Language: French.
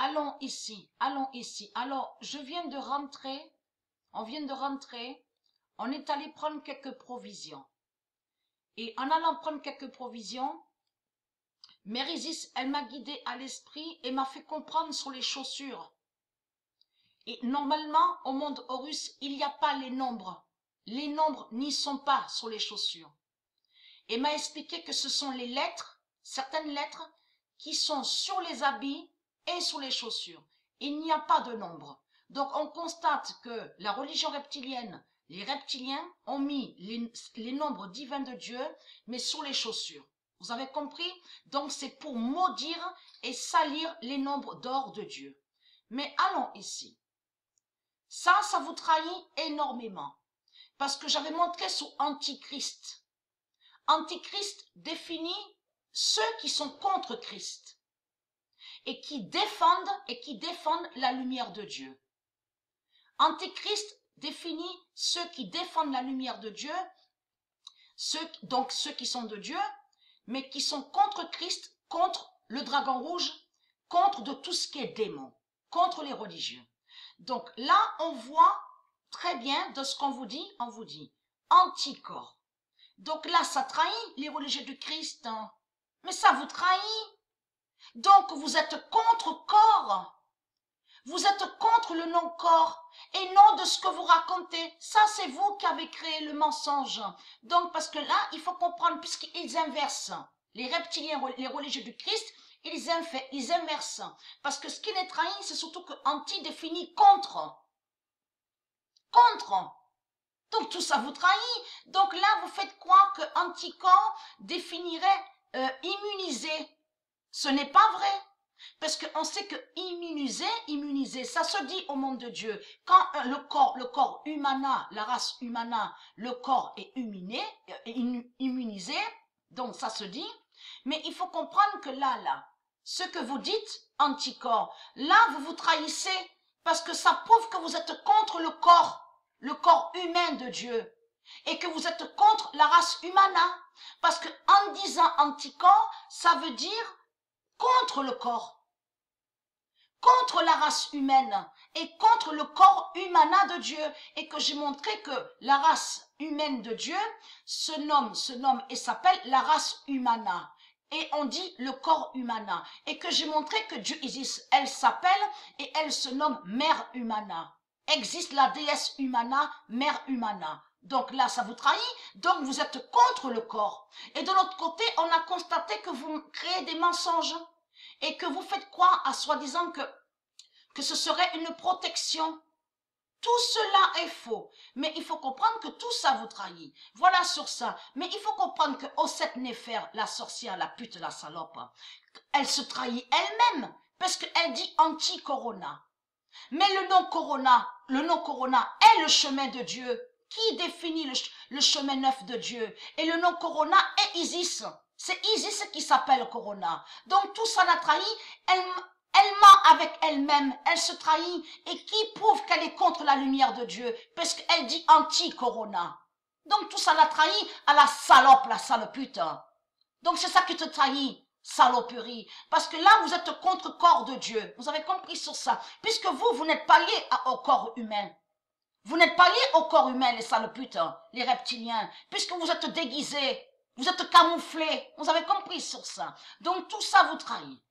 allons ici, allons ici. Alors, je viens de rentrer, on vient de rentrer, on est allé prendre quelques provisions. Et en allant prendre quelques provisions, Mérisis, elle m'a guidée à l'esprit et m'a fait comprendre sur les chaussures. Et normalement, au monde Horus, il n'y a pas les nombres. Les nombres n'y sont pas sur les chaussures. Et m'a expliqué que ce sont les lettres, certaines lettres, qui sont sur les habits et sur les chaussures. Il n'y a pas de nombre. Donc on constate que la religion reptilienne, les reptiliens ont mis les nombres divins de Dieu, mais sur les chaussures. Vous avez compris? Donc c'est pour maudire et salir les nombres d'or de Dieu. Mais allons ici. Ça vous trahit énormément. Parce que j'avais montré sur Antichrist. Antichrist définit ceux qui sont contre Christ et qui défendent la lumière de Dieu. Antichrist définit ceux qui défendent la lumière de Dieu, donc ceux qui sont de Dieu, mais qui sont contre Christ, contre le dragon rouge, contre de tout ce qui est démon, contre les religieux. Donc là, on voit très bien de ce qu'on vous dit, on vous dit anticorps. Donc là, ça trahit les religieux du Christ, hein. Mais ça vous trahit. Donc vous êtes contre corps. Vous êtes contre le non-corps et non de ce que vous racontez. Ça, c'est vous qui avez créé le mensonge. Donc, parce que là, il faut comprendre, puisqu'ils inversent. Les reptiliens, les religieux du Christ, ils inversent. Parce que ce qui les trahit, c'est surtout que anti définit contre. Contre. Donc, tout ça vous trahit. Donc là, vous faites croire que anticorps définirait immuniser. Ce n'est pas vrai. Parce qu'on sait que immuniser, ça se dit au monde de Dieu. Quand le corps humana, la race humana, le corps est immunisé, donc ça se dit. Mais il faut comprendre que là, ce que vous dites, anticorps, là vous vous trahissez parce que ça prouve que vous êtes contre le corps humain de Dieu. Et que vous êtes contre la race humana. Parce que en disant anticorps, ça veut dire contre le corps, contre la race humaine et contre le corps humana de Dieu. Et que j'ai montré que la race humaine de Dieu se nomme et s'appelle la race humana. Et on dit le corps humana. Et que j'ai montré que Dieu Isis, elle s'appelle et elle se nomme Mère humana. Existe la déesse humana, Mère humana. Donc là, ça vous trahit, donc vous êtes contre le corps. Et de l'autre côté, on a constaté que vous créez des mensonges et que vous faites croire à soi-disant que ce serait une protection. Tout cela est faux, mais il faut comprendre que tout ça vous trahit. Voilà sur ça. Mais il faut comprendre que Osset Néfer, la sorcière, la pute, la salope, elle se trahit elle-même parce qu'elle dit anti-corona. Mais le non-corona est le chemin de Dieu. Qui définit le chemin neuf de Dieu? Et le non-corona est Isis. C'est Isis qui s'appelle Corona. Donc tout ça la trahi. Elle ment avec elle-même. Elle se trahit. Et qui prouve qu'elle est contre la lumière de Dieu? Parce qu'elle dit anti-corona. Donc tout ça la trahi à la salope, la sale pute. Donc c'est ça qui te trahit. Saloperie. Parce que là, vous êtes contre corps de Dieu. Vous avez compris sur ça. Puisque vous n'êtes pas lié au corps humain. Vous n'êtes pas liés au corps humain, les sales putes, les reptiliens, puisque vous êtes déguisés, vous êtes camouflés. Vous avez compris sur ça. Donc tout ça vous trahit.